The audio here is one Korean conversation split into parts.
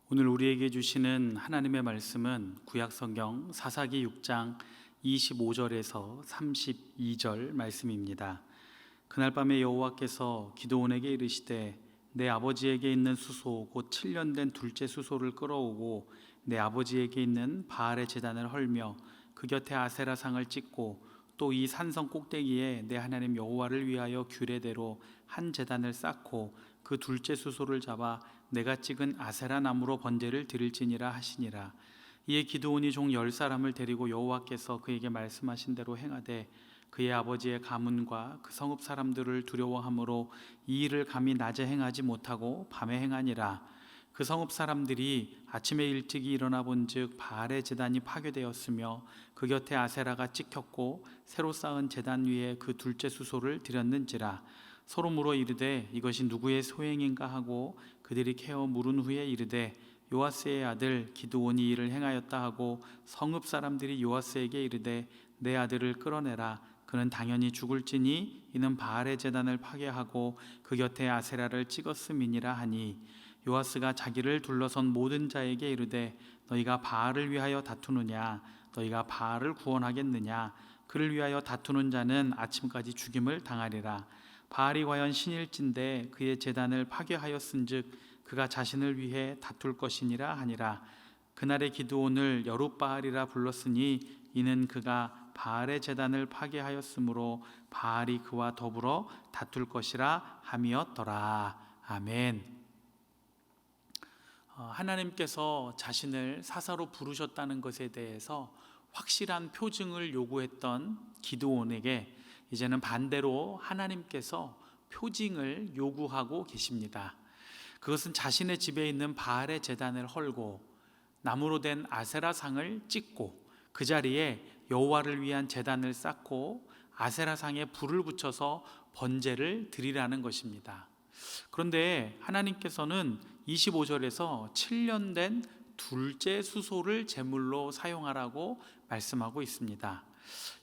오늘 우리에게 주시는 하나님의 말씀은 구약성경 사사기 6장 25절에서 32절 말씀입니다. 그날 밤에 여호와께서 기드온에게 이르시되 내 아버지에게 있는 수소 곧 7년 된 둘째 수소를 끌어오고 내 아버지에게 있는 바알의 제단을 헐며 그 곁에 아세라상을 찍고 또 이 산성 꼭대기에 내 하나님 여호와를 위하여 규례대로 한 제단을 쌓고 그 둘째 수소를 잡아 내가 찍은 아세라 나무로 번제를 드릴지니라 하시니라. 이에 기드온이 종 10사람을 데리고 여호와께서 그에게 말씀하신 대로 행하되 그의 아버지의 가문과 그 성읍 사람들을 두려워함으로 이 일을 감히 낮에 행하지 못하고 밤에 행하니라. 그 성읍 사람들이 아침에 일찍이 일어나 본즉 바알의 제단이 파괴되었으며 그 곁에 아세라가 찍혔고 새로 쌓은 제단 위에 그 둘째 수소를 드렸는지라. 서로 물어 이르되 이것이 누구의 소행인가 하고 그들이 캐어 물은 후에 이르되 요아스의 아들 기드온이 이를 행하였다 하고 성읍 사람들이 요아스에게 이르되 내 아들을 끌어내라. 그는 당연히 죽을지니 이는 바알의 제단을 파괴하고 그 곁에 아세라를 찍었음이니라 하니 요아스가 자기를 둘러선 모든 자에게 이르되 너희가 바알을 위하여 다투느냐? 너희가 바알을 구원하겠느냐? 그를 위하여 다투는 자는 아침까지 죽임을 당하리라. 바알이 과연 신일진데 그의 제단을 파괴하였은즉 그가 자신을 위해 다툴 것이니라 하니라. 그날의 기드온을 여룻바알이라 불렀으니 이는 그가 바알의 제단을 파괴하였으므로 바알이 그와 더불어 다툴 것이라 함이었더라. 아멘. 하나님께서 자신을 사사로 부르셨다는 것에 대해서 확실한 표징을 요구했던 기드온에게 이제는 반대로 하나님께서 표징을 요구하고 계십니다. 그것은 자신의 집에 있는 바알의 제단을 헐고 나무로 된 아세라상을 찍고 그 자리에 여호와를 위한 제단을 쌓고 아세라상에 불을 붙여서 번제를 드리라는 것입니다. 그런데 하나님께서는 25절에서 7년 된 둘째 수소를 제물로 사용하라고 말씀하고 있습니다.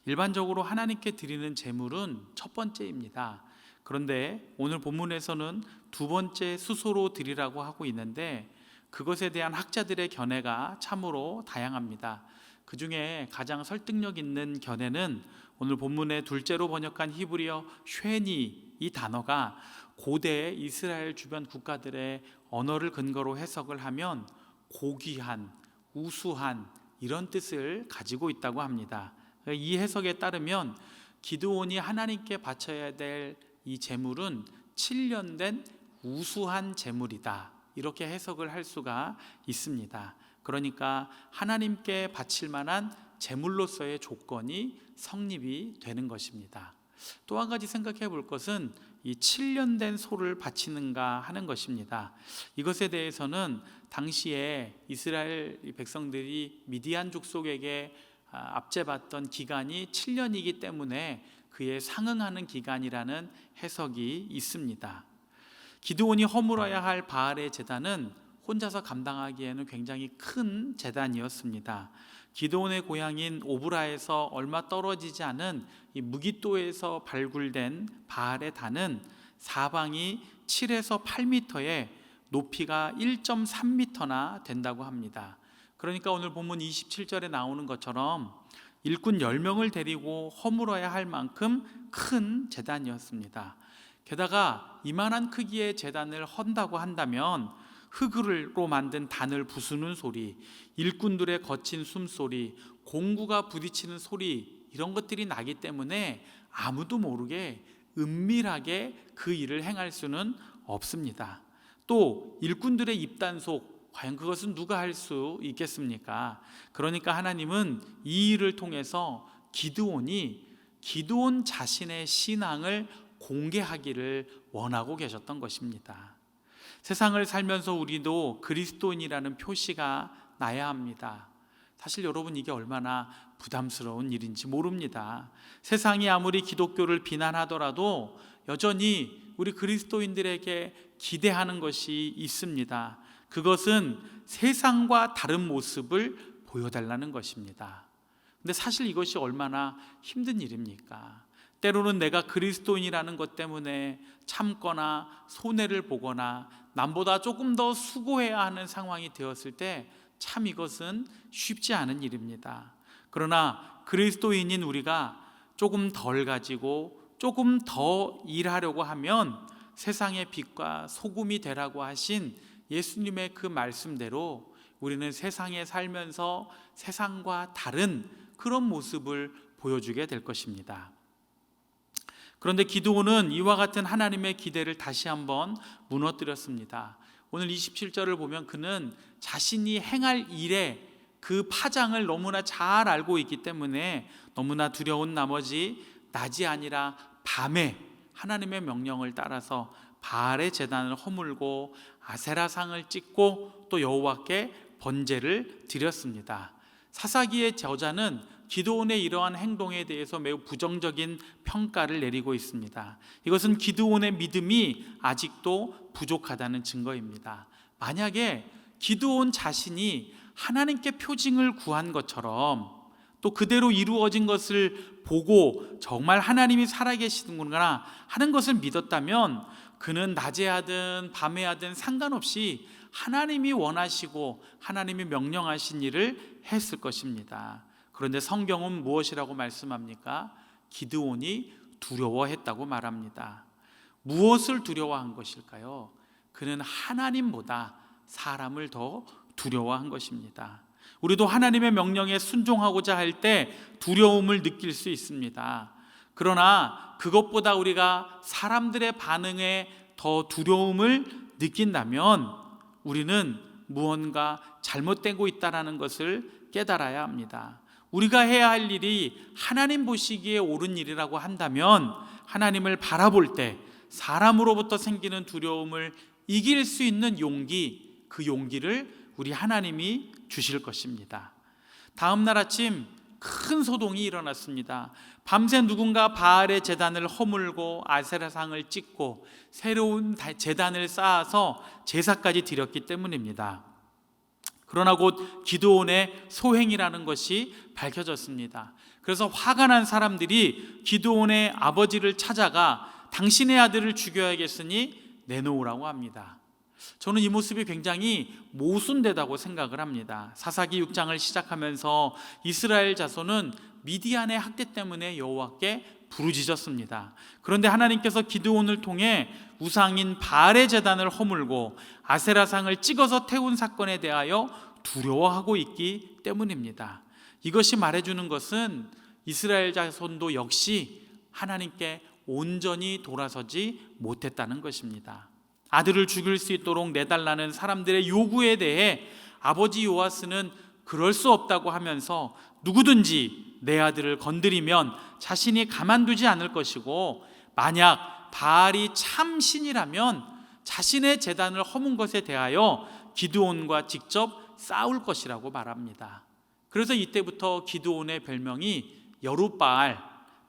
일반적으로 하나님께 드리는 제물은 첫 번째입니다. 그런데 오늘 본문에서는 두 번째 수소로 드리라고 하고 있는데 그것에 대한 학자들의 견해가 참으로 다양합니다. 그 중에 가장 설득력 있는 견해는 오늘 본문의 둘째로 번역한 히브리어 쉐니 이 단어가 고대 이스라엘 주변 국가들의 언어를 근거로 해석을 하면 고귀한, 우수한 이런 뜻을 가지고 있다고 합니다. 이 해석에 따르면 기드온이 하나님께 바쳐야 될 이 제물은 7년 된 우수한 제물이다, 이렇게 해석을 할 수가 있습니다. 그러니까 하나님께 바칠 만한 제물로서의 조건이 성립이 되는 것입니다. 또 한 가지 생각해 볼 것은 이 7년 된 소를 바치는가 하는 것입니다. 이것에 대해서는 당시에 이스라엘 백성들이 미디안 족속에게 압제받던 기간이 7년이기 때문에 그에 상응하는 기간이라는 해석이 있습니다. 기드온이 허물어야 할 바알의 제단은 혼자서 감당하기에는 굉장히 큰 제단이었습니다. 기드온의 고향인 오브라에서 얼마 떨어지지 않은 이 무깃도에서 발굴된 바알의 단은 사방이 7에서 8m에 높이가 1.3m나 된다고 합니다. 그러니까 오늘 본문 27절에 나오는 것처럼 일꾼 10명을 데리고 허물어야 할 만큼 큰 제단이었습니다. 게다가 이만한 크기의 제단을 헌다고 한다면 흙으로 만든 단을 부수는 소리, 일꾼들의 거친 숨소리, 공구가 부딪히는 소리, 이런 것들이 나기 때문에 아무도 모르게 은밀하게 그 일을 행할 수는 없습니다. 또 일꾼들의 입단속, 과연 그것은 누가 할 수 있겠습니까? 그러니까 하나님은 이 일을 통해서 기드온 자신의 신앙을 공개하기를 원하고 계셨던 것입니다. 세상을 살면서 우리도 그리스도인이라는 표시가 나야 합니다. 사실 여러분, 이게 얼마나 부담스러운 일인지 모릅니다. 세상이 아무리 기독교를 비난하더라도 여전히 우리 그리스도인들에게 기대하는 것이 있습니다. 그것은 세상과 다른 모습을 보여달라는 것입니다. 근데 사실 이것이 얼마나 힘든 일입니까? 때로는 내가 그리스도인이라는 것 때문에 참거나 손해를 보거나 남보다 조금 더 수고해야 하는 상황이 되었을 때 참 이것은 쉽지 않은 일입니다. 그러나 그리스도인인 우리가 조금 덜 가지고 조금 더 일하려고 하면 세상의 빛과 소금이 되라고 하신 예수님의 그 말씀대로 우리는 세상에 살면서 세상과 다른 그런 모습을 보여주게 될 것입니다. 그런데 기드온은 이와 같은 하나님의 기대를 다시 한번 무너뜨렸습니다. 오늘 27절을 보면 그는 자신이 행할 일에 그 파장을 너무나 잘 알고 있기 때문에 너무나 두려운 나머지 낮이 아니라 밤에 하나님의 명령을 따라서 바알의 제단을 허물고 아세라상을 찍고 또 여호와께 번제를 드렸습니다. 사사기의 저자는 기드온의 이러한 행동에 대해서 매우 부정적인 평가를 내리고 있습니다. 이것은 기드온의 믿음이 아직도 부족하다는 증거입니다. 만약에 기드온 자신이 하나님께 표징을 구한 것처럼 또 그대로 이루어진 것을 보고 정말 하나님이 살아계시는구나 하는 것을 믿었다면 그는 낮에 하든 밤에 하든 상관없이 하나님이 원하시고 하나님이 명령하신 일을 했을 것입니다. 그런데 성경은 무엇이라고 말씀합니까? 기드온이 두려워했다고 말합니다. 무엇을 두려워한 것일까요? 그는 하나님보다 사람을 더 두려워한 것입니다. 우리도 하나님의 명령에 순종하고자 할 때 두려움을 느낄 수 있습니다. 그러나 그것보다 우리가 사람들의 반응에 더 두려움을 느낀다면 우리는 무언가 잘못되고 있다는 것을 깨달아야 합니다. 우리가 해야 할 일이 하나님 보시기에 옳은 일이라고 한다면 하나님을 바라볼 때 사람으로부터 생기는 두려움을 이길 수 있는 용기, 그 용기를 우리 하나님이 주실 것입니다. 다음 날 아침 큰 소동이 일어났습니다. 밤새 누군가 바알의 제단을 허물고 아세라상을 찍고 새로운 제단을 쌓아서 제사까지 드렸기 때문입니다. 그러나 곧 기드온의 소행이라는 것이 밝혀졌습니다. 그래서 화가 난 사람들이 기드온의 아버지를 찾아가 당신의 아들을 죽여야겠으니 내놓으라고 합니다. 저는 이 모습이 굉장히 모순되다고 생각을 합니다. 사사기 6장을 시작하면서 이스라엘 자손은 미디안의 학대 때문에 여호와께 부르짖었습니다. 그런데 하나님께서 기드온을 통해 우상인 바알의 제단을 허물고 아세라상을 찍어서 태운 사건에 대하여 두려워하고 있기 때문입니다. 이것이 말해주는 것은 이스라엘 자손도 역시 하나님께 온전히 돌아서지 못했다는 것입니다. 아들을 죽일 수 있도록 내달라는 사람들의 요구에 대해 아버지 요아스는 그럴 수 없다고 하면서 누구든지 내 아들을 건드리면 자신이 가만두지 않을 것이고 만약 바알이 참 신이라면 자신의 제단을 허문 것에 대하여 기드온과 직접 싸울 것이라고 말합니다. 그래서 이때부터 기드온의 별명이 여룻바알,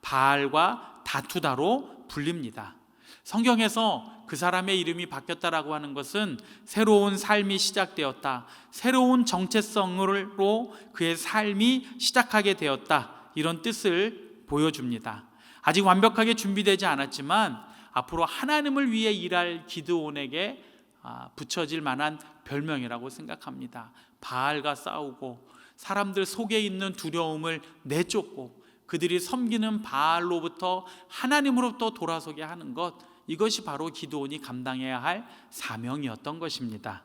바알과 다투다로 불립니다. 성경에서 그 사람의 이름이 바뀌었다라고 하는 것은 새로운 삶이 시작되었다, 새로운 정체성으로 그의 삶이 시작하게 되었다, 이런 뜻을 보여줍니다. 아직 완벽하게 준비되지 않았지만 앞으로 하나님을 위해 일할 기드온에게 붙여질 만한 별명이라고 생각합니다. 바알과 싸우고 사람들 속에 있는 두려움을 내쫓고 그들이 섬기는 바알로부터 하나님으로부터 돌아서게 하는 것, 이것이 바로 기드온이 감당해야 할 사명이었던 것입니다.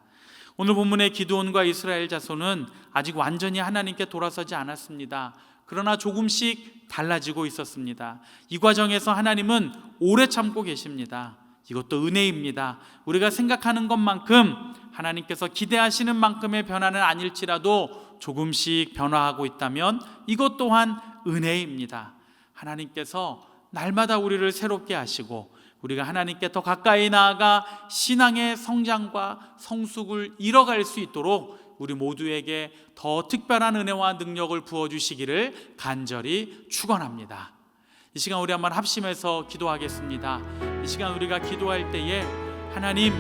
오늘 본문의 기드온과 이스라엘 자손은 아직 완전히 하나님께 돌아서지 않았습니다. 그러나 조금씩 달라지고 있었습니다. 이 과정에서 하나님은 오래 참고 계십니다. 이것도 은혜입니다. 우리가 생각하는 것만큼 하나님께서 기대하시는 만큼의 변화는 아닐지라도 조금씩 변화하고 있다면 이것 또한 은혜입니다. 하나님께서 날마다 우리를 새롭게 하시고 우리가 하나님께 더 가까이 나아가 신앙의 성장과 성숙을 이뤄갈 수 있도록 우리 모두에게 더 특별한 은혜와 능력을 부어주시기를 간절히 축원합니다. 이 시간 우리 한번 합심해서 기도하겠습니다. 이 시간 우리가 기도할 때에 하나님,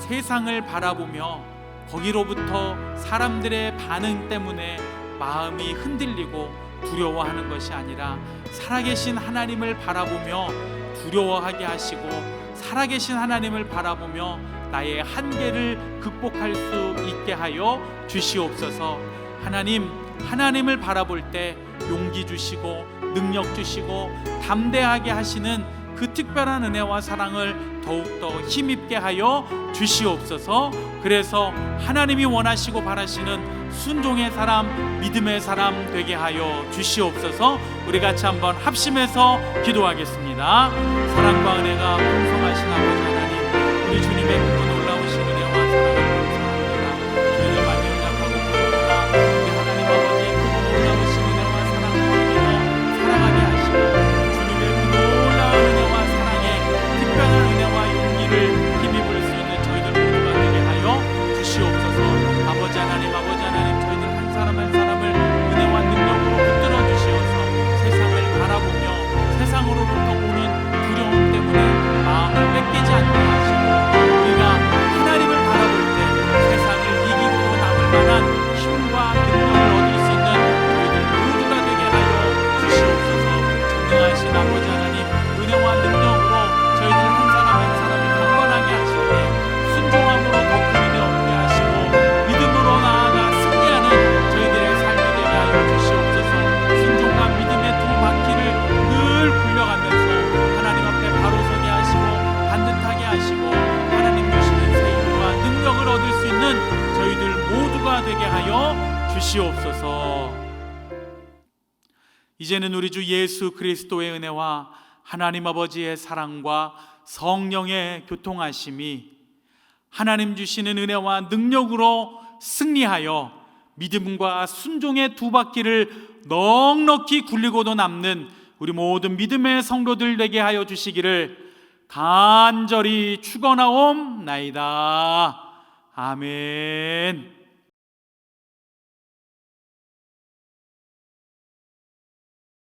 세상을 바라보며 거기로부터 사람들의 반응 때문에 마음이 흔들리고 두려워하는 것이 아니라 살아계신 하나님을 바라보며 두려워하게 하시고, 살아계신 하나님을 바라보며 나의 한계를 극복할 수 있게 하여 주시옵소서. 하나님, 하나님을 바라볼 때 용기 주시고 능력 주시고 담대하게 하시는 그 특별한 은혜와 사랑을 더욱더 힘입게 하여 주시옵소서. 그래서 하나님이 원하시고 바라시는 순종의 사람, 믿음의 사람 되게 하여 주시옵소서. 우리 같이 한번 합심해서 기도하겠습니다. 사랑과 은혜가 풍성하신 아버지 하나님, 우리 주님의 크고 놀라우신 은혜와 사랑을 감사합니다. 저희를 많이 응답하고 부르노라. 우리 하나님 아버지의 크고 놀라우신 은혜와 사랑을 힘입어 살아가게 하시고, 주님의 그 놀라운 은혜와 사랑에 특별한 은혜와 용기를 힘입을 수 있는 저희들 모두가 되게 하여 주시옵소서. 아버지 하나님, 저희들 한 사람 한 사람을 은혜와 능력으로 붙들어 주시어서 세상을 바라보며 세상으로부터 오는 두려움 때문에 마음을 뺏기지 않게 하시고, 우리가 하나님을 바라볼 때 세상을 이기고 남을 만한 힘과 능력을 얻을 수 있는 저희들 모두가 되게 하여 주시옵소서. 전능하신 아버지 하나님, 은혜와 능력으로 저희들 한 사람 한 사람을 강건하게 하실 때 순종함으로 더 큰 은혜 얻게 하시고, 믿음으로 나아가 승리하는 저희들의 삶이 되게 하여 주시옵소서. 순종과 믿음의 두 바퀴를 늘 굴려가면서 하나님 앞에 바로 서게 하시고 반듯하게 하시고, 하나님 주시는 새 힘과 능력을 얻을 수 있는 저희들 모두가 되게 하여 주시옵소서. 이제는 우리 주 예수 그리스도의 은혜와 하나님 아버지의 사랑과 성령의 교통하심이 하나님 주시는 은혜와 능력으로 승리하여 믿음과 순종의 두 바퀴를 넉넉히 굴리고도 남는 우리 모든 믿음의 성도들 되게 하여 주시기를 간절히 축원하옵나이다. 아멘.